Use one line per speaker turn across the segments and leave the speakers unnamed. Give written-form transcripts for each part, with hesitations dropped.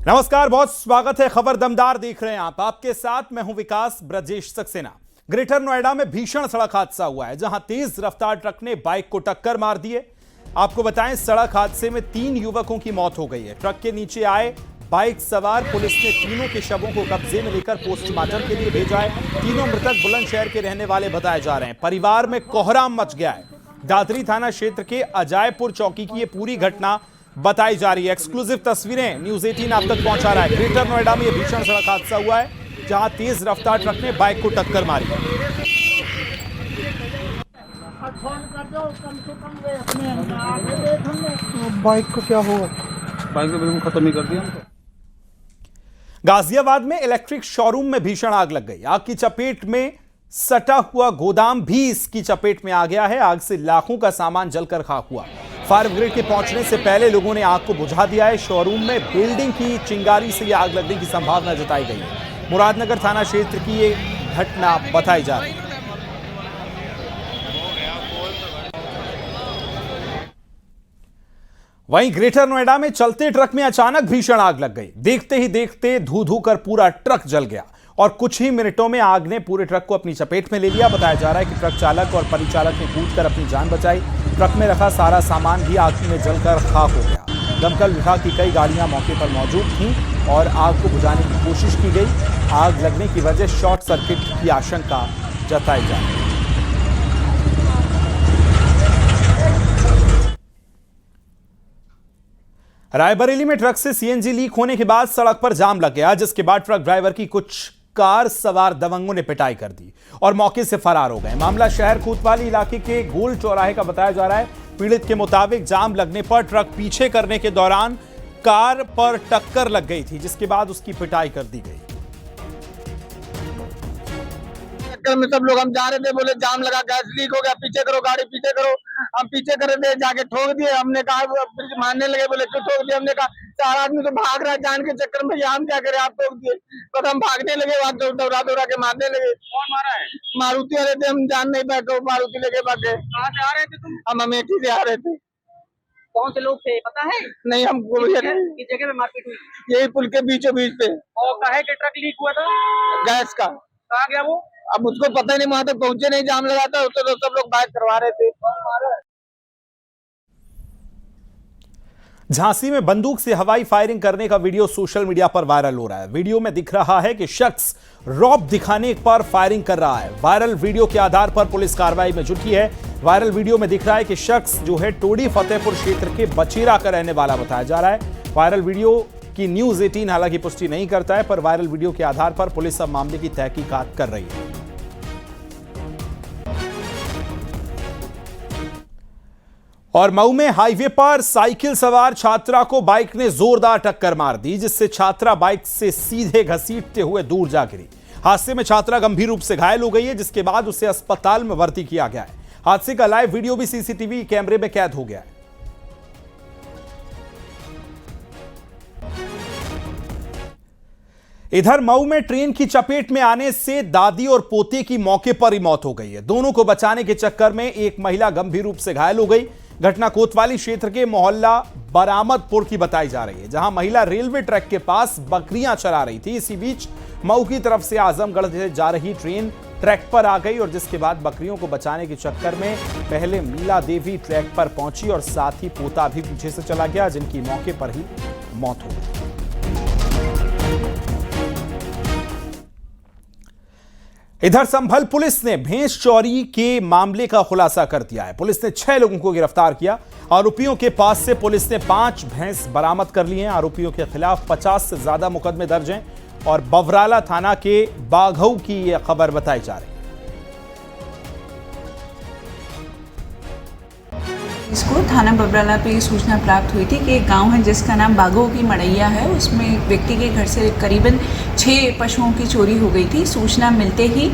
नमस्कार, बहुत स्वागत है। खबर दमदार देख रहे हैं आप। आपके साथ मैं हूं विकास ब्रजेश सक्सेना। ग्रेटर नोएडा में भीषण सड़क हादसा हुआ है, जहां तेज रफ्तार ट्रक ने बाइक को टक्कर मार दी है। आपको बताएं, सड़क हादसे में 3 युवकों की मौत हो गई है। ट्रक के नीचे आए बाइक सवार पुलिस ने तीनों के शवों को कब्जे में लेकर पोस्टमार्टम के लिए भेजा है। तीनों मृतक बुलंदशहर के रहने वाले बताए जा रहे हैं। परिवार में कोहराम मच गया है। दादरी थाना क्षेत्र के अजायपुर चौकी की यह पूरी घटना बताई जा रही है। एक्सक्लूसिव तस्वीरें न्यूज 18 आप तक पहुंचा रहा है। ग्रेटर नोएडा में यह भीषण सड़क हादसा हुआ है, जहां तेज रफ्तार ट्रक ने बाइक को टक्कर मारी।
बाइक को क्या हुआ?
बाइक को बिल्कुल खत्म ही कर दिया।
गाजियाबाद में इलेक्ट्रिक शोरूम में भीषण आग लग गई। आग की चपेट में सटा हुआ गोदाम भी इसकी चपेट में आ गया है। आग से लाखों का सामान जलकर खाक हुआ। फायर ब्रिगेड के पहुंचने से पहले लोगों ने आग को बुझा दिया है। शोरूम में बिल्डिंग की चिंगारी से यह आग लगने की संभावना जताई गई है। मुरादनगर थाना क्षेत्र की ये घटना बताई जा रही है। वहीं ग्रेटर नोएडा में चलते ट्रक में अचानक भीषण आग लग गई। देखते ही देखते धू धू कर पूरा ट्रक जल गया और कुछ ही मिनटों में आग ने पूरे ट्रक को अपनी चपेट में ले लिया। बताया जा रहा है कि ट्रक चालक और परिचालक ने कूदकर अपनी जान बचाई। ट्रक में रखा सारा सामान भी आग में जलकर खाक हो गया। दमकल विभाग की कई गाड़ियां मौके पर मौजूद थीं और आग को बुझाने की कोशिश की गई। आग लगने की वजह शॉर्ट सर्किट की आशंका जताई जा रही है। रायबरेली में ट्रक से सीएनजी लीक होने के बाद सड़क पर जाम लग गया, जिसके बाद ट्रक ड्राइवर की कुछ कार सवार दबंगों ने पिटाई कर दी और मौके से फरार हो गए। मामला शहर कोतवाली इलाके के गोल चौराहे का बताया जा रहा है। पीड़ित के मुताबिक जाम लगने पर ट्रक पीछे करने के दौरान कार पर टक्कर लग गई थी, जिसके बाद उसकी पिटाई कर दी गई।
में सब लोग हम जा रहे थे, बोले जाम लगा, गैस लीक हो गया, पीछे करो गाड़ी, पीछे करो। हम पीछे कर रहे थे, जाके ठोक दिए। हमने कहा मारने लगे, बोले क्यों ठोक दिए? हमने कहा 4 आदमी तो भाग रहा है जान के चक्कर में, हम क्या करें, आप ठोक दिए। तो हम भागने लगे, वहां दौड़ा के मारने लगे।
कौन मारा है?
मारुति वाले थे, हम जान नहीं पाए तो मारुति लेके भागे।
कहाँ से आ रहे थे तुम?
हम अमेठी से आ रहे थे।
कौन से लोग थे पता है?
नहीं, हमको
किस जगह में मारपीट हुई?
यही पुल के बीचों बीच पे।
और काहे के ट्रक लीक हुआ था?
गैस का।
कहाँ गया वो?
अब उसको पता ही नहीं, वहां तक पहुंचे नहीं, जाम लगा था। तो सब लोग बाइक करवा रहे थे।
झांसी में बंदूक से हवाई फायरिंग करने का वीडियो सोशल मीडिया पर वायरल हो रहा है। वीडियो में दिख रहा है कि शख्स रॉब दिखाने पर फायरिंग कर रहा है। वायरल वीडियो के आधार पर पुलिस कार्रवाई में जुटी है। वायरल वीडियो में दिख रहा है कि शख्स जो है टोडी फतेहपुर क्षेत्र के बचेरा का रहने वाला बताया जा रहा है। वायरल वीडियो की न्यूज 18 हालांकि पुष्टि नहीं करता है, पर वायरल वीडियो के आधार पर पुलिस अब मामले की तहकीकात कर रही है। और मऊ में हाईवे पर साइकिल सवार छात्रा को बाइक ने जोरदार टक्कर मार दी, जिससे छात्रा बाइक से सीधे घसीटते हुए दूर जा गिरी। हादसे में छात्रा गंभीर रूप से घायल हो गई है, जिसके बाद उसे अस्पताल में भर्ती किया गया है। हादसे का लाइव वीडियो भी सीसीटीवी कैमरे में कैद हो गया है। इधर मऊ में ट्रेन की चपेट में आने से दादी और पोते की मौके पर ही मौत हो गई है। दोनों को बचाने के चक्कर में एक महिला गंभीर रूप से घायल हो गई। घटना कोतवाली क्षेत्र के मोहल्ला बरामदपुर की बताई जा रही है, जहां महिला रेलवे ट्रैक के पास बकरियां चरा रही थी। इसी बीच मऊ की तरफ से आजमगढ़ से जा रही ट्रेन ट्रैक पर आ गई और जिसके बाद बकरियों को बचाने के चक्कर में पहले मीला देवी ट्रैक पर पहुंची और साथ ही पोता भी पीछे से चला गया, जिनकी मौके पर ही मौत हो गई। इधर संभल पुलिस ने भैंस चोरी के मामले का खुलासा कर दिया है। पुलिस ने 6 लोगों को गिरफ्तार किया। आरोपियों के पास से पुलिस ने 5 भैंस बरामद कर ली हैं। आरोपियों के खिलाफ 50 से ज्यादा मुकदमे दर्ज हैं और बवराला थाना के बाघऊ की यह खबर बताई जा रही है।
इसको थाना बबराला पे सूचना प्राप्त हुई थी कि एक गांव है जिसका नाम बाघों की मड़ैया है, उसमें एक व्यक्ति के घर से करीबन 6 पशुओं की चोरी हो गई थी। सूचना मिलते ही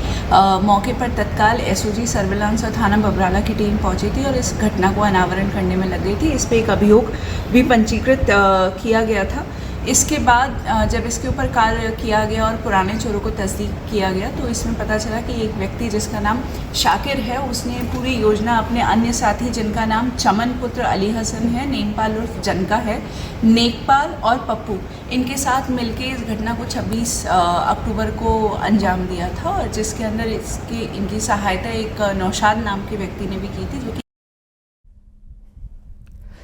मौके पर तत्काल एसओजी सर्विलांस और थाना बबराला की टीम पहुंची थी और इस घटना को अनावरण करने में लग गई थी। इस पर एक अभियोग भी पंजीकृत किया गया था। इसके बाद जब इसके ऊपर कार्य किया गया और पुराने चोरों को तस्दीक किया गया तो इसमें पता चला कि एक व्यक्ति जिसका नाम शाकिर है, उसने पूरी योजना अपने अन्य साथी जिनका नाम चमन पुत्र अली हसन है, नेमपाल उर्फ जनका है, नेकपाल और पप्पू, इनके साथ मिलके इस घटना को 26 अक्टूबर को अंजाम दिया था और जिसके अंदर इनकी सहायता एक नौशाद नाम के व्यक्ति ने भी की थी, जो कि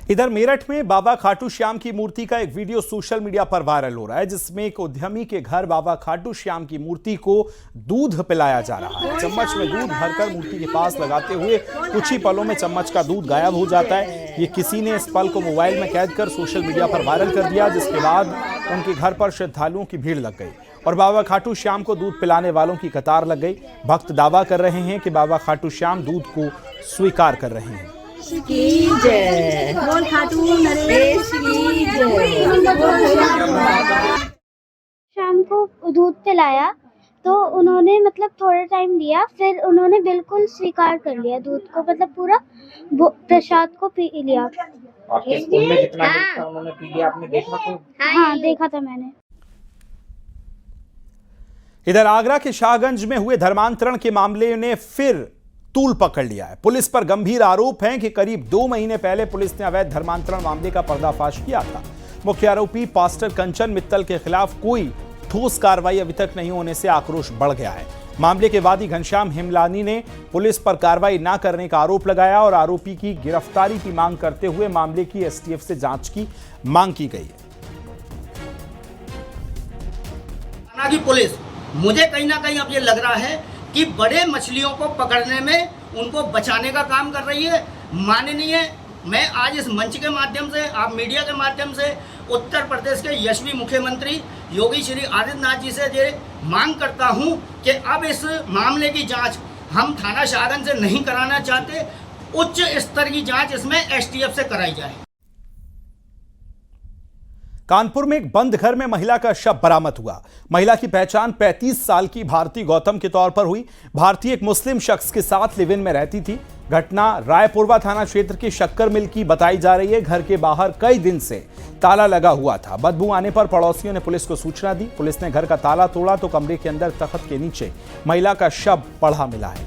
इधर मेरठ में बाबा खाटू श्याम की मूर्ति का एक वीडियो सोशल मीडिया पर वायरल हो रहा है, जिसमें एक उद्यमी के घर बाबा खाटू श्याम की मूर्ति को दूध पिलाया जा रहा है। चम्मच में दूध भरकर मूर्ति के पास लगाते हुए कुछ ही पलों में चम्मच का दूध गायब हो जाता है। ये किसी ने इस पल को मोबाइल में कैद कर सोशल मीडिया पर वायरल कर दिया, जिसके बाद उनके घर पर श्रद्धालुओं की भीड़ लग गई और बाबा खाटू श्याम को दूध पिलाने वालों की कतार लग गई। भक्त दावा कर रहे हैं कि बाबा खाटू श्याम दूध को स्वीकार कर रहे हैं।
बोल खाटू नरेश की जय।
शाम को दूध पिलाया तो उन्होंने मतलब थोड़ा टाइम दिया, फिर उन्होंने बिल्कुल स्वीकार कर लिया दूध को, मतलब पूरा प्रसाद को पी लिया।
आपके स्कूल में जितना था उन्होंने पी लिया, आपने देखा तो?
हाँ, देखा था मैंने।
इधर आगरा के शाहगंज में हुए धर्मांतरण के मामले ने फिर तूल पकड़ लिया है। पुलिस पर गंभीर आरोप है कि करीब 2 महीने पहले पुलिस ने अवैध धर्मांतरण मामले का पर्दाफाश किया था। मुख्य आरोपी पास्टर कंचन मित्तल के खिलाफ कोई ठोस कार्रवाई अभी तक नहीं होने से आक्रोश बढ़ गया है। मामले के वादी घनश्याम हिमलानी ने पुलिस पर कार्रवाई न करने का आरोप लगाया और आरोपी की गिरफ्तारी की मांग करते हुए मामले की एसटीएफ से जांच की मांग की गई है।
की पुलिस मुझे कहीं ना कहीं अब ये लग रहा है कि बड़े मछलियों को पकड़ने में उनको बचाने का काम कर रही है। माननीय, मैं आज इस मंच के माध्यम से, आप मीडिया के माध्यम से उत्तर प्रदेश के यशस्वी मुख्यमंत्री योगी श्री आदित्यनाथ जी से ये मांग करता हूं कि अब इस मामले की जांच हम थाना शाहगंज से नहीं कराना चाहते, उच्च स्तर की जांच इसमें एसटीएफ से कराई जाए।
कानपुर में एक बंद घर में महिला का शव बरामद हुआ। महिला की पहचान 35 साल की भारती गौतम के तौर पर हुई। भारती एक मुस्लिम शख्स के साथ लिव इन में रहती थी। घटना रायपुरवा थाना क्षेत्र के शक्कर मिल की बताई जा रही है। घर के बाहर कई दिन से ताला लगा हुआ था। बदबू आने पर पड़ोसियों ने पुलिस को सूचना दी। पुलिस ने घर का ताला तोड़ा तो कमरे के अंदर तख्त के नीचे महिला का शव पड़ा मिला है।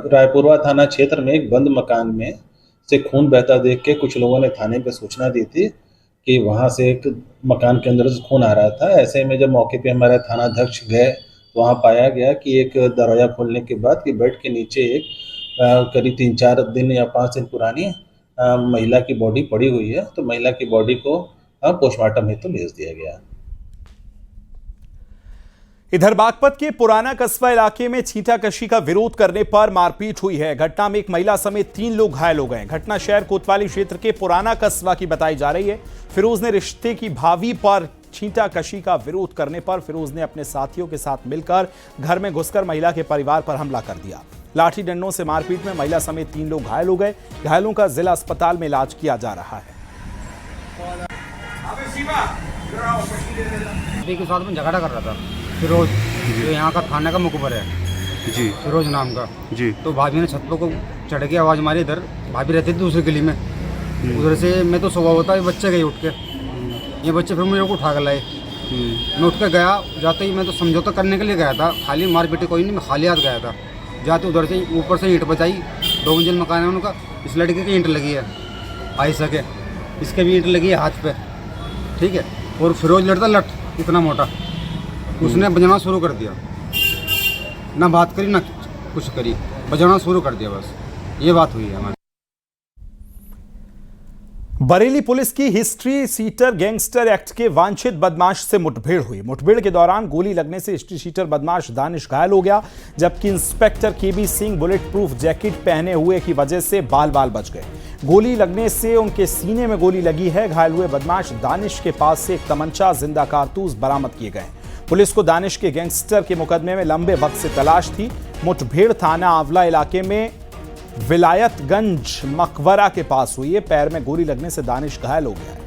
रायपुरवा थाना क्षेत्र में एक बंद मकान में से खून बहता देख के कुछ लोगों ने थाने पे सूचना दी थी कि वहां से एक मकान के अंदर से खून आ रहा था। ऐसे में जब मौके पे हमारे थाना अध्यक्ष गए तो वहां पाया गया कि एक दरवाजा खोलने के बाद कि बेड के नीचे एक करीब 3-4 दिन या 5 दिन पुरानी महिला की बॉडी पड़ी हुई है। तो महिला की बॉडी को पोस्टमार्टम हेतु भेज दिया गया।
इधर बागपत के पुराना कस्बा इलाके में छींटाकशी का विरोध करने पर मारपीट हुई है। घटना में एक महिला समेत 3 लोग घायल हो गए। घटना शहर कोतवाली क्षेत्र के पुराना कस्बा की बताई जा रही है। फिरोज ने रिश्ते की भावी पर छींटाकशी का विरोध करने पर फिरोज ने अपने साथियों के साथ मिलकर घर में घुसकर महिला के परिवार पर हमला कर दिया। लाठी डंडों से मारपीट में महिला समेत 3 लोग घायल हो गए। घायलों का जिला अस्पताल में इलाज किया जा रहा है।
के साथ में झगड़ा कर रहा था फिरोज, जो यहाँ का थाने का मुखबर है जी, फिरोज नाम का जी। तो भाभी ने छत को चढ़ के आवाज़ मारी। इधर भाभी रहती थी दूसरी गली में, उधर से मैं तो सुबह होता है बच्चे गए उठ के, ये बच्चे फिर मेरे को उठा कर लाए। मैं उठ के गया, जाते ही मैं तो समझौता करने के लिए गया था, खाली मार पीटी कोई नहीं, मैं खाली हाथ गया था। जाते उधर से ऊपर से ईंट बचाई, 2 मंजिल मकान है उनका। इस लड़के की ईंट लगी है आई सके, इसके भी ईंट लगी है हाथ पे, ठीक है। और फिरोज लड़ता लट इतना मोटा, उसने बजाना शुरू कर दिया, ना बात करी ना कुछ करी, बजाना शुरू कर दिया, बस ये बात हुई है हमारी।
बरेली पुलिस की हिस्ट्री सीटर गैंगस्टर एक्ट के वांछित बदमाश से मुठभेड़ हुई। मुठभेड़ के दौरान गोली लगने से हिस्ट्री सीटर बदमाश दानिश घायल हो गया, जबकि इंस्पेक्टर केबी सिंह बुलेट प्रूफ जैकेट पहने हुए की वजह से बाल बाल बच गए। गोली लगने से उनके सीने में गोली लगी है। घायल हुए बदमाश दानिश के पास से एक तमंचा, जिंदा कारतूस बरामद किए गए। पुलिस को दानिश के गैंगस्टर के मुकदमे में लंबे वक्त से तलाश थी। मुठभेड़ थाना आंवला इलाके में विलायतगंज मकबरा के पास हुई है। पैर में गोली लगने से दानिश घायल हो गया है।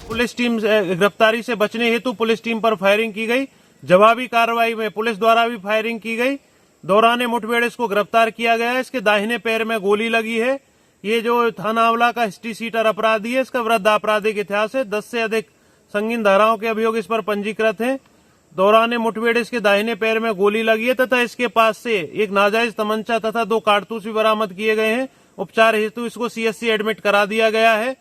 पुलिस टीम गिरफ्तारी से बचने हेतु पुलिस टीम पर फायरिंग की गई। जवाबी कार्रवाई में पुलिस द्वारा भी फायरिंग की गई। दौरान मुठभेड़ इसको गिरफ्तार किया गया है। इसके दाहिने पैर में गोली लगी है। ये जो थाना आंवला का हिस्ट्री सीटर अपराधी है, इसका वृद्ध आपराधिक इतिहास है। 10 से अधिक संगीन धाराओं के अभियोग इस पर पंजीकृत हैं। दौरान मुठभेड़ इसके दाहिने पैर में गोली लगी है तथा इसके पास से एक नाजायज तमंचा तथा 2 कारतूस भी बरामद किए गए हैं। उपचार हेतु इसको सीएससी एडमिट करा दिया गया है।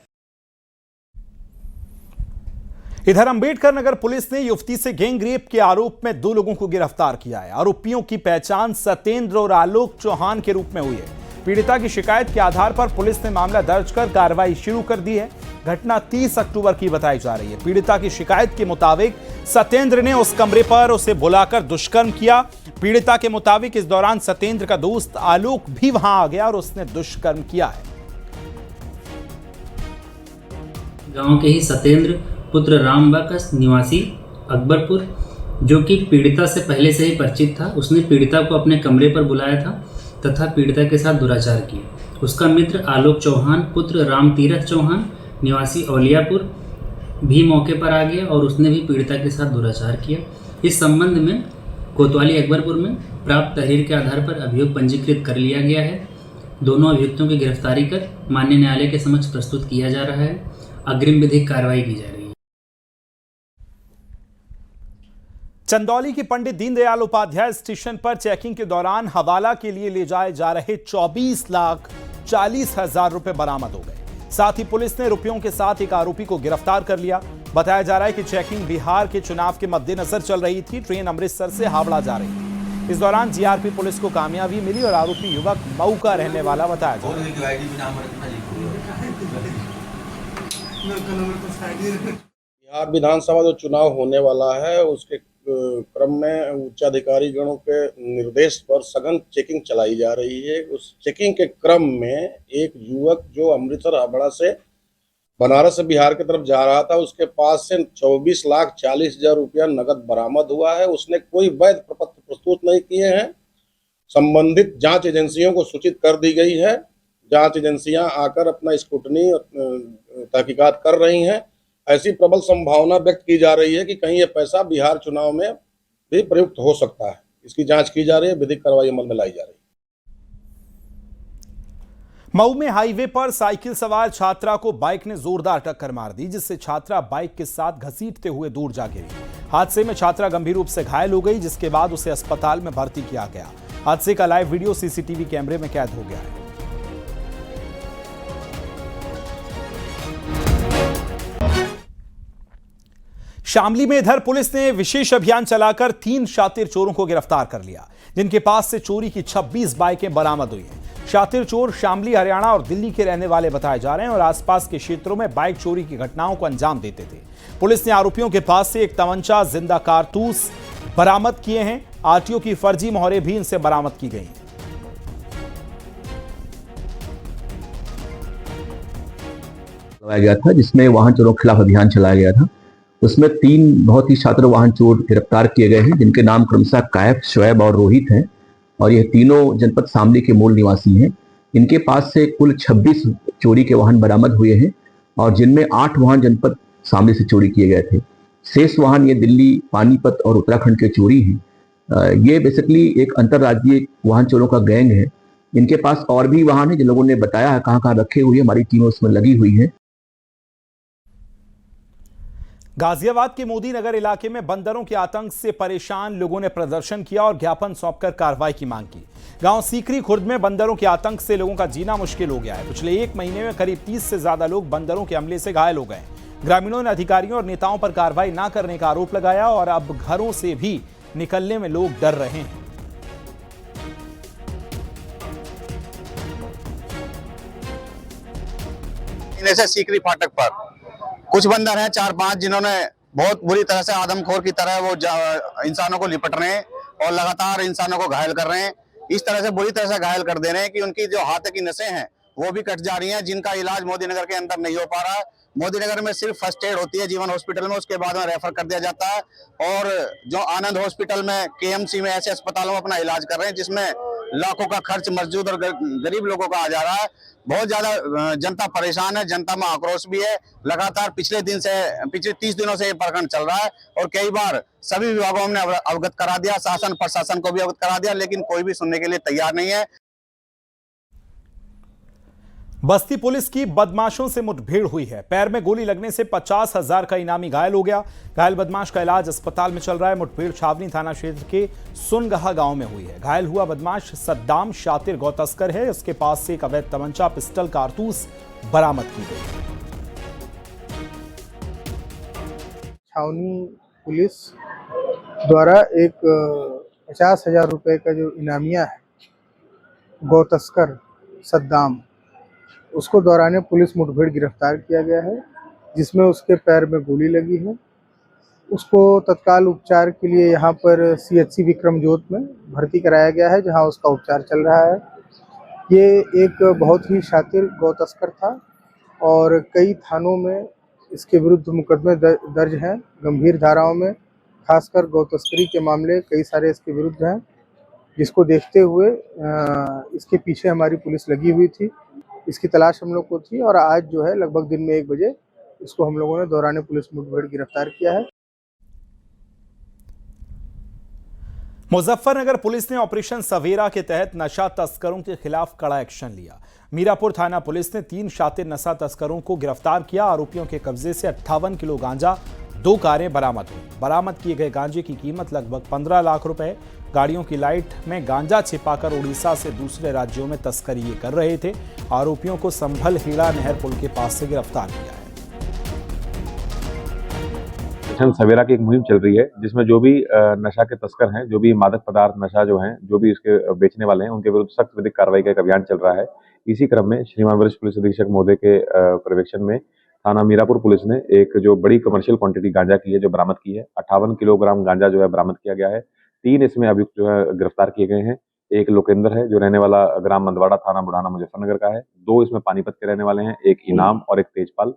इधर अंबेडकर नगर पुलिस ने युवती से गैंग रेप के आरोप में 2 लोगों को गिरफ्तार किया है। आरोपियों की पहचान सत्येंद्र और आलोक चौहान के रूप में हुई है। पीड़िता की शिकायत के आधार पर पुलिस ने मामला दर्ज कर कार्रवाई शुरू कर दी है। घटना 30 अक्टूबर की बताई जा रही है। पीड़िता की शिकायत के मुताबिक सत्येंद्र ने उस कमरे पर उसे बुलाकर दुष्कर्म किया। पीड़िता के मुताबिक इस दौरान सत्येंद्र का दोस्त आलोक भी वहां आ गया और उसने दुष्कर्म किया है।
गांव के ही सत्येंद्र पुत्र रामबाकस निवासी अकबरपुर, जो कि पीड़िता से पहले से ही परिचित था, उसने पीड़िता को अपने कमरे पर बुलाया था तथा पीड़िता के साथ दुराचार किया। उसका मित्र आलोक चौहान पुत्र राम तीरथ चौहान निवासी औलियापुर भी मौके पर आ गया और उसने भी पीड़िता के साथ दुराचार किया। इस संबंध में कोतवाली अकबरपुर में प्राप्त तहरीर के आधार पर अभियोग पंजीकृत कर लिया गया है। दोनों अभियुक्तों की गिरफ्तारी कर माननीय न्यायालय के समक्ष प्रस्तुत किया जा रहा है। अग्रिम विधिक कार्रवाई की जा रही है।
चंदौली की पंडित दीनदयाल उपाध्याय स्टेशन पर चेकिंग के दौरान हवाला के लिए ले जाए जा रहे 24,40,000 रुपए बरामद हो गए। साथ ही पुलिस ने रुपयों के साथ एक आरोपी को गिरफ्तार कर लिया। बताया जा रहा है कि चेकिंग बिहार के चुनाव के मद्देनजर चल रही थी। ट्रेन अमृतसर से हावड़ा जा रही थी। इस दौरान जीआरपी पुलिस को कामयाबी मिली और आरोपी युवक मऊ का रहने वाला बताया जा रहा है।
बिहार विधानसभा जो चुनाव होने वाला है उसके क्रम में उच्चाधिकारी गणों के निर्देश पर सघन चेकिंग चलाई जा रही है। उस चेकिंग के क्रम में एक युवक जो अमृतसर हावड़ा से बनारस से बिहार की तरफ जा रहा था, उसके पास से 24,40,000 रुपया नगद बरामद हुआ है। उसने कोई वैध प्रपत्र प्रस्तुत नहीं किए हैं। संबंधित जांच एजेंसियों को सूचित कर दी गई है। जांच एजेंसियां आकर अपना स्क्रूटनी तहकीकात कर रही हैं। ऐसी प्रबल संभावना व्यक्त की जा रही है कि कहीं ये पैसा बिहार चुनाव में भी प्रयुक्त हो सकता है। इसकी जांच की जा रही है, विधिक कार्रवाई अमल में लाई जा रही है।
मऊ में हाईवे पर साइकिल सवार छात्रा को बाइक ने जोरदार टक्कर मार दी, जिससे छात्रा बाइक के साथ घसीटते हुए दूर जा गिरी। हादसे में छात्रा गंभीर रूप से घायल हो गई, जिसके बाद उसे अस्पताल में भर्ती किया गया। हादसे का लाइव वीडियो सीसीटीवी कैमरे में कैद हो गया है। शामली में इधर पुलिस ने विशेष अभियान चलाकर 3 शातिर चोरों को गिरफ्तार कर लिया, जिनके पास से चोरी की 26 बाइकें बरामद हुई हैं। शातिर चोर शामली, हरियाणा और दिल्ली के रहने वाले बताए जा रहे हैं और आसपास के क्षेत्रों में बाइक चोरी की घटनाओं को अंजाम देते थे। पुलिस ने आरोपियों के पास से एक तमंचा, जिंदा कारतूस बरामद किए हैं। आरटीओ की फर्जी मोहरें भी इनसे बरामद की गई हैं।
लगाया गया था, जिसमें वाहन चोरों के खिलाफ अभियान चलाया गया था। उसमें 3 बहुत ही शातिर वाहन चोर गिरफ्तार किए गए हैं, जिनके नाम क्रमशः कायफ, शोएब और रोहित हैं और यह तीनों जनपद शामली के मूल निवासी हैं। इनके पास से कुल 26 चोरी के वाहन बरामद हुए हैं और जिनमें 8 वाहन जनपद शामली से चोरी किए गए थे। शेष वाहन ये दिल्ली, पानीपत और उत्तराखंड के चोरी हैं। ये बेसिकली एक अंतर्राज्यीय वाहन चोरों का गैंग है। इनके पास और भी वाहन है, जिन लोगों ने बताया है कहाँ रखे हुए, हमारी टीम उसमें लगी हुई है।
गाजियाबाद के मोदी नगर इलाके में बंदरों के आतंक से परेशान लोगों ने प्रदर्शन किया और ज्ञापन सौंपकर कार्रवाई की मांग की। गांव सीकरी खुर्द में बंदरों के आतंक से लोगों का जीना मुश्किल हो गया है। पिछले 1 महीने में करीब 30 से ज्यादा लोग बंदरों के हमले से घायल हो गए। ग्रामीणों ने अधिकारियों और नेताओं पर कार्रवाई न करने का आरोप लगाया और अब घरों से भी निकलने में लोग डर रहे हैं।
सीकरी फाटक पर कुछ बंदर हैं 4-5 जिन्होंने बहुत बुरी तरह से आदमखोर की तरह वो इंसानों को लिपट रहे हैं और लगातार इंसानों को घायल कर रहे हैं। इस तरह से बुरी तरह से घायल कर दे रहे हैं कि उनकी जो हाथ की नसें हैं वो भी कट जा रही हैं, जिनका इलाज मोदी नगर के अंदर नहीं हो पा रहा है। मोदी नगर में सिर्फ फर्स्ट एड होती है जीवन हॉस्पिटल में, उसके बाद में रेफर कर दिया जाता है और जो आनंद हॉस्पिटल में, केएमसी में, ऐसे अस्पतालों में अपना इलाज कर रहे हैं, जिसमें लाखों का खर्च मजदूर और गरीब लोगों का आ जा रहा है। बहुत ज्यादा जनता परेशान है, जनता में आक्रोश भी है। लगातार पिछले 30 दिनों से ये प्रकरण चल रहा है और कई बार सभी विभागों ने अवगत करा दिया, शासन प्रशासन को भी अवगत करा दिया, लेकिन कोई भी सुनने के लिए तैयार नहीं है।
बस्ती पुलिस की बदमाशों से मुठभेड़ हुई है। पैर में गोली लगने से 50,000 का इनामी घायल हो गया। घायल बदमाश का इलाज अस्पताल में चल रहा है। मुठभेड़ छावनी थाना क्षेत्र के सुनगहा गांव में हुई है। घायल हुआ बदमाश सद्दाम शातिर गौतस्कर है। उसके पास से एक अवैध तमंचा, पिस्टल, कारतूस बरामद की गई।
छावनी पुलिस द्वारा एक 50,000 रुपए का जो इनामिया है गौतस्कर सद्दाम, उसको दौरान पुलिस मुठभेड़ गिरफ्तार किया गया है, जिसमें उसके पैर में गोली लगी है। उसको तत्काल उपचार के लिए यहाँ पर CHC विक्रमजोत में भर्ती कराया गया है, जहाँ उसका उपचार चल रहा है। ये एक बहुत ही शातिर गौतस्कर था और कई थानों में इसके विरुद्ध मुकदमे दर्ज हैं, गंभीर धाराओं में। खासकर गौतस्करी के मामले कई सारे इसके विरुद्ध हैं, जिसको देखते हुए इसके पीछे हमारी पुलिस लगी हुई थी। इसकी तलाश हम लोग को थी और आज जो है लगभग दिन में 1 बजे इसको हम लोगों ने दौरान पुलिस मुठभेड़ गिरफ्तार किया है।
मुजफ्फरनगर पुलिस ने ऑपरेशन सवेरा के तहत नशा तस्करों के खिलाफ कड़ा एक्शन लिया। मीरापुर थाना पुलिस ने 3 शातिर नशा तस्करों को गिरफ्तार किया। आरोपियों के कब्जे से 58 किलो गांजा, 2 कारें बरामद हुई। बरामद किए गए गांजे की कीमत लगभग 15 लाख रुपए। गाड़ियों की लाइट में गांजा छिपाकर उड़ीसा से दूसरे राज्यों में तस्करी ये कर रहे थे। आरोपियों को संभल हीड़ा नहर पुल के पास से गिरफ्तार किया है।
सवेरा की एक मुहिम चल रही है, जिसमें जो भी नशा के तस्कर हैं, जो भी मादक पदार्थ नशा जो हैं, जो भी इसके बेचने वाले हैं, उनके विरुद्ध सख्त विधिक कार्रवाई का एक अभियान चल रहा है। इसी क्रम में श्रीमान वरिष्ठ पुलिस अधीक्षक महोदय के पर्यवेक्षण में थाना मीरापुर पुलिस ने एक जो बड़ी कमर्शियल क्वांटिटी गांजा की है, जो बरामद की है। 58 किलोग्राम गांजा जो है बरामद किया गया है। 3 इसमें अभियुक्त जो है गिरफ्तार किए गए हैं। एक लोकेंद्र है, जो रहने वाला ग्राम मंदवाड़ा, थाना बुढ़ाना, मुजफ्फरनगर का है। 2 इसमें पानीपत के रहने वाले हैं, एक इनाम और एक तेजपाल।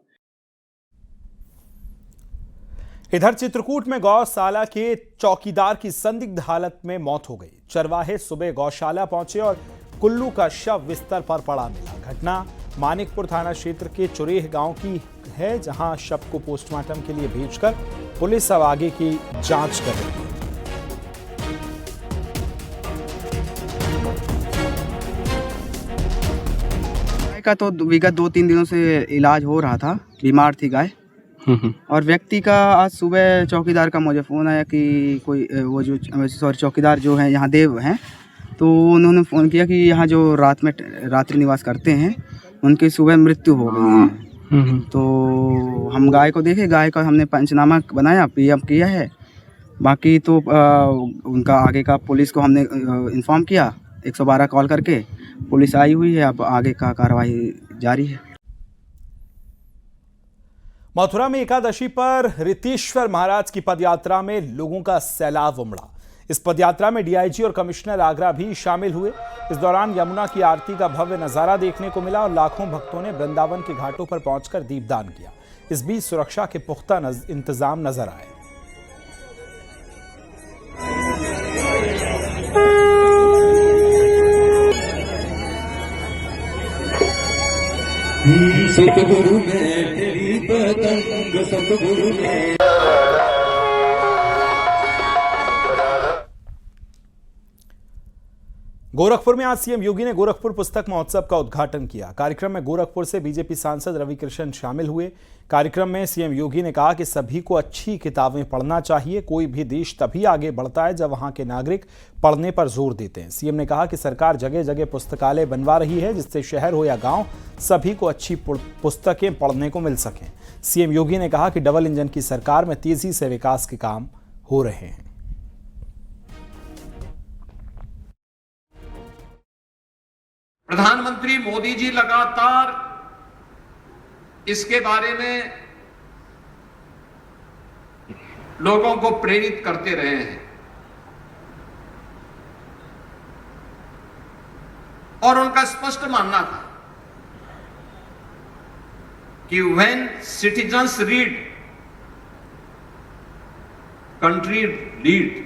इधर चित्रकूट में गौशाला के चौकीदार की संदिग्ध हालत में मौत हो गई। चरवाहे सुबह गौशाला पहुंचे और कुल्लू का शव बिस्तर पर पड़ा मिला। घटना मानिकपुर थाना क्षेत्र के चुरेह गांव की है, जहां शव को पोस्टमार्टम के लिए भेजकर पुलिस अब आगे की जांच कर रही है।
गाय का तो विगत 2-3 दिनों से इलाज हो रहा था, बीमार थी गाय। और व्यक्ति का आज सुबह चौकीदार का मुझे फ़ोन आया कि कोई वो जो चौकीदार जो है यहाँ देव हैं, तो उन्होंने फ़ोन किया कि यहाँ जो रात में रात्रि निवास करते हैं, उनकी सुबह मृत्यु हो गई है। तो हम गाय को देखे, गाय का हमने पंचनामा बनाया, PM किया है। बाकी तो उनका आगे का पुलिस को हमने इन्फॉर्म किया, 112 कॉल करके। पुलिस आई हुई है, अब आगे का कार्रवाई जारी है।
मथुरा में एकादशी पर रितेश्वर महाराज की पदयात्रा में लोगों का सैलाब उमड़ा। इस पदयात्रा में DIG और कमिश्नर आगरा भी शामिल हुए। इस दौरान यमुना की आरती का भव्य नजारा देखने को मिला और लाखों भक्तों ने वृंदावन के घाटों पर पहुंचकर दीपदान किया। इस बीच सुरक्षा के पुख्ता इंतजाम नजर आए।
सतगुरु में तेरी पतंग, सतगुरु में।
गोरखपुर में आज CM योगी ने गोरखपुर पुस्तक महोत्सव का उद्घाटन किया। कार्यक्रम में गोरखपुर से BJP सांसद रवि किशन शामिल हुए। कार्यक्रम में CM योगी ने कहा कि सभी को अच्छी किताबें पढ़ना चाहिए। कोई भी देश तभी आगे बढ़ता है जब वहां के नागरिक पढ़ने पर जोर देते हैं। CM ने कहा कि सरकार जगह जगह पुस्तकालय बनवा रही है, जिससे शहर हो या गांव, सभी को अच्छी पुस्तकें पढ़ने को मिल सकें। CM योगी ने कहा कि डबल इंजन की सरकार में तेजी से विकास के काम हो रहे हैं।
प्रधानमंत्री मोदी जी लगातार इसके बारे में लोगों को प्रेरित करते रहे हैं और उनका स्पष्ट मानना था कि when citizens read, country lead.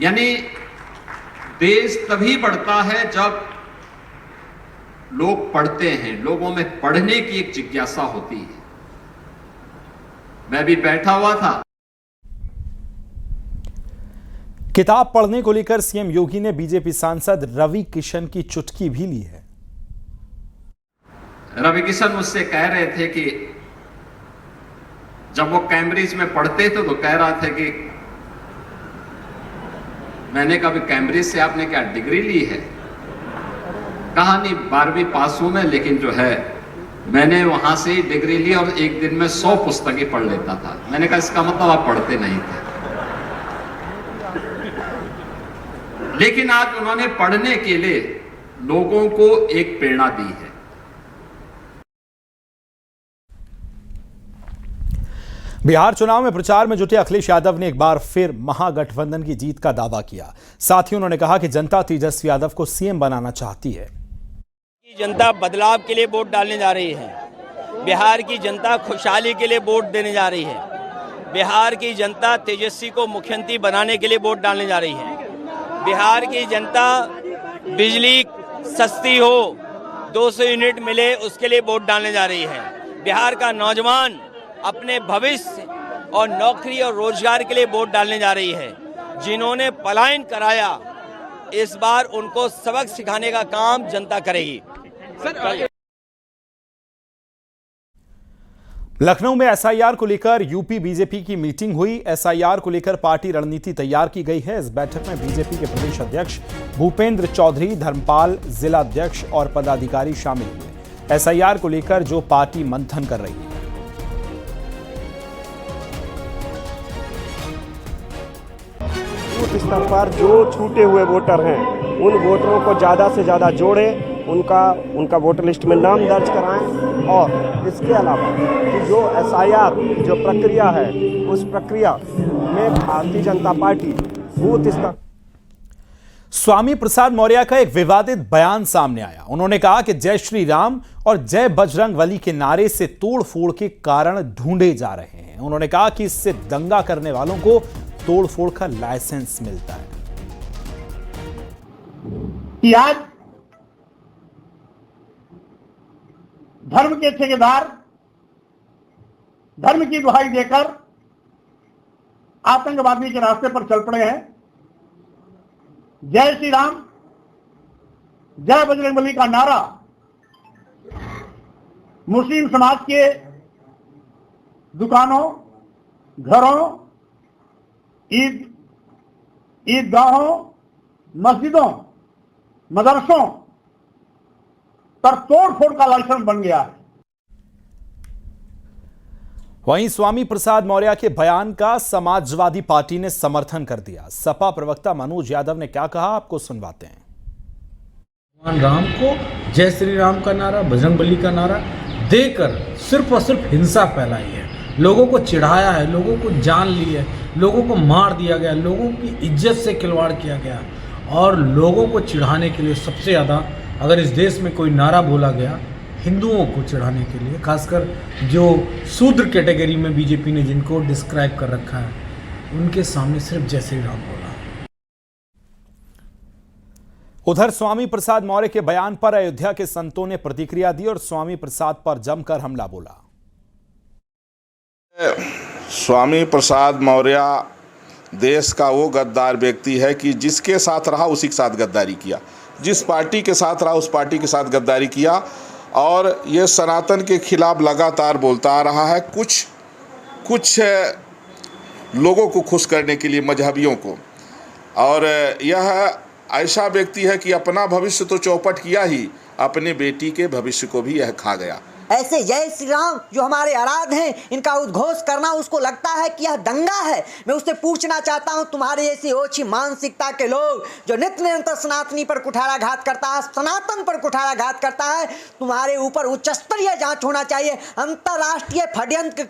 यानी देश तभी बढ़ता है जब लोग पढ़ते हैं, लोगों में पढ़ने की एक जिज्ञासा होती है। मैं भी बैठा हुआ था।
किताब पढ़ने को लेकर CM योगी ने BJP सांसद रवि किशन की चुटकी भी ली है।
रवि किशन मुझसे कह रहे थे कि जब वो कैम्ब्रिज में पढ़ते थे तो कह रहा था कि मैंने कहा कैम्ब्रिज से आपने क्या डिग्री ली है? कहा नहीं, 12वीं पास हूं मैं, लेकिन जो है मैंने वहां से ही डिग्री ली और एक दिन में 100 पुस्तकें पढ़ लेता था। मैंने कहा इसका मतलब आप पढ़ते नहीं थे। लेकिन आज उन्होंने पढ़ने के लिए लोगों को एक प्रेरणा दी है।
बिहार चुनाव में प्रचार में जुटे अखिलेश यादव ने एक बार फिर महागठबंधन की जीत का दावा किया। साथ ही उन्होंने कहा कि जनता तेजस्वी यादव को सीएम बनाना चाहती है।
जनता बदलाव के लिए वोट डालने जा रही है। बिहार की जनता खुशहाली के लिए वोट देने जा रही है। बिहार की जनता तेजस्वी को मुख्यमंत्री बनाने के लिए वोट डालने जा रही है। बिहार की जनता बिजली सस्ती हो, 200 यूनिट मिले, उसके लिए वोट डालने जा रही है। बिहार का नौजवान अपने भविष्य और नौकरी और रोजगार के लिए वोट डालने जा रही है। जिन्होंने पलायन कराया, इस बार उनको सबक सिखाने का काम जनता करेगी।
लखनऊ में एसआईआर को लेकर यूपी बीजेपी की मीटिंग हुई। एसआईआर को लेकर पार्टी रणनीति तैयार की गई है। इस बैठक में बीजेपी के प्रदेश अध्यक्ष भूपेंद्र चौधरी, धर्मपाल, जिला अध्यक्ष और पदाधिकारी शामिल हुए। एसआईआर को लेकर जो पार्टी मंथन कर रही है।
बूथ स्तर पर जो छूटे हुए वोटर हैं, उन वोटरों को ज़्यादा से ज़्यादा जोड़ें, उनका वोटर लिस्ट में नाम दर्ज कराएं और इसके अलावा जो एसआईआर जो प्रक्रिया है, उस प्रक्रिया में भारतीय जनता पार्टी बूथ स्तर।
स्वामी प्रसाद मौर्य का एक विवादित बयान सामने आया। उन्होंने कहा कि जय श्री राम और जय बजरंगबली के नारे से तोड़फोड़ के कारण ढूंढे जा रहे हैं। उन्होंने कहा कि इससे दंगा करने वालों को तोड़फोड़ का लाइसेंस मिलता है।
आज धर्म के ठेकेदार धर्म की दुहाई देकर आतंकवादी के रास्ते पर चल पड़े हैं। जय श्री राम, जय बजरंगबली का नारा मुस्लिम समाज के दुकानों, घरों, ईदगाहों, मस्जिदों, मदरसों पर तोड़फोड़ का लाइसेंस बन गया है।
वहीं स्वामी प्रसाद मौर्य के बयान का समाजवादी पार्टी ने समर्थन कर दिया। सपा प्रवक्ता मनोज यादव ने क्या कहा, आपको सुनवाते हैं।
भगवान राम को जय श्री राम का नारा, बजरंगबली का नारा देकर सिर्फ और सिर्फ हिंसा फैलाई है, लोगों को चिढ़ाया है, लोगों को जान ली है, लोगों को मार दिया गया, लोगों की इज्जत से खिलवाड़ किया गया। और लोगों को चिढ़ाने के लिए सबसे ज़्यादा अगर इस देश में कोई नारा बोला गया हिंदुओं को चिढ़ाने के लिए, खासकर जो शूद्र कैटेगरी में बीजेपी ने जिनको डिस्क्राइब कर रखा है, उनके सामने सिर्फ जय श्री राम बोला।
उधर स्वामी प्रसाद मौर्य के बयान पर अयोध्या के संतों ने प्रतिक्रिया दी और स्वामी प्रसाद पर जमकर हमला बोला।
स्वामी प्रसाद मौर्य देश का वो गद्दार व्यक्ति है कि जिसके साथ रहा उसी के साथ गद्दारी किया, जिस पार्टी के साथ रहा उस पार्टी के साथ गद्दारी किया, और ये सनातन के खिलाफ लगातार बोलता आ रहा है। कुछ लोगों को खुश करने के लिए, मजहबियों को, और यह ऐसा व्यक्ति है कि अपना भविष्य तो चौपट किया ही, अपने बेटी के भविष्य को भी यह खा गया।
ऐसे जय श्री राम जो हमारे आराध्य हैं, इनका उद्घोष करना उसको लगता है कि यह दंगा है। मैं उससे पूछना चाहता हूं, तुम्हारे ऐसी ओछी मानसिकता के लोग जो नित्य निरंतर सनातनी पर कुठाराघात करता है, सनातन पर कुठाराघात करता है, तुम्हारे ऊपर उच्च स्तरीय जांच होना चाहिए। अंतर्राष्ट्रीय षड्यंत्र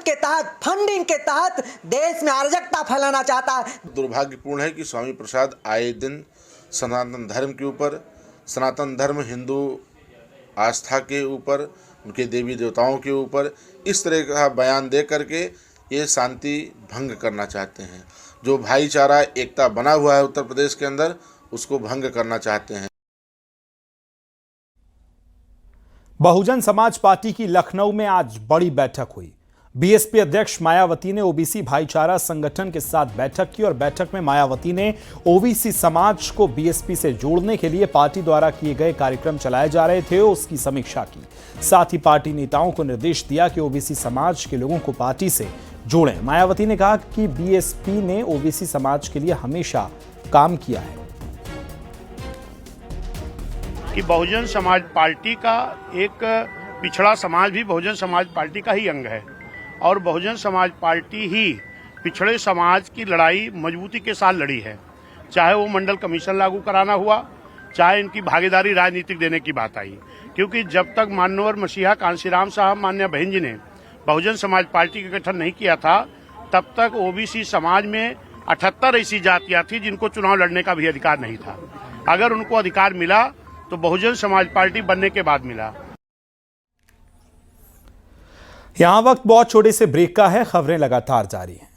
के तहत, फंडिंग के तहत देश में अराजकता फैलाना चाहता है।
दुर्भाग्यपूर्ण है कि स्वामी प्रसाद आए दिन सनातन धर्म के ऊपर, सनातन धर्म हिंदू आस्था के ऊपर, उनके देवी देवताओं के ऊपर इस तरह का बयान दे करके ये शांति भंग करना चाहते हैं। जो भाईचारा एकता बना हुआ है उत्तर प्रदेश के अंदर, उसको भंग करना चाहते हैं।
बहुजन समाज पार्टी की लखनऊ में आज बड़ी बैठक हुई। बीएसपी अध्यक्ष मायावती ने ओबीसी भाईचारा संगठन के साथ बैठक की और बैठक में मायावती ने ओबीसी समाज को बीएसपी से जोड़ने के लिए पार्टी द्वारा किए गए कार्यक्रम चलाए जा रहे थे उसकी समीक्षा की। साथ ही पार्टी नेताओं को निर्देश दिया कि ओबीसी समाज के लोगों को पार्टी से जोड़ें। मायावती ने कहा कि बीएसपी ने ओबीसी समाज के लिए हमेशा काम किया है
कि बहुजन समाज पार्टी का एक पिछड़ा समाज भी बहुजन समाज पार्टी का ही अंग है और बहुजन समाज पार्टी ही पिछड़े समाज की लड़ाई मजबूती के साथ लड़ी है, चाहे वो मंडल कमीशन लागू कराना हुआ, चाहे इनकी भागीदारी राजनीतिक देने की बात आई। क्योंकि जब तक मानवर मसीहा कांशीराम साहब मान्य बहन जी ने बहुजन समाज पार्टी का गठन नहीं किया था, तब तक ओबीसी समाज में 78 ऐसी जातियां थी जिनको चुनाव लड़ने का भी अधिकार नहीं था। अगर उनको अधिकार मिला तो बहुजन समाज पार्टी बनने के बाद मिला।
यहां वक्त बहुत छोटे से ब्रेक का है, खबरें लगातार जारी हैं।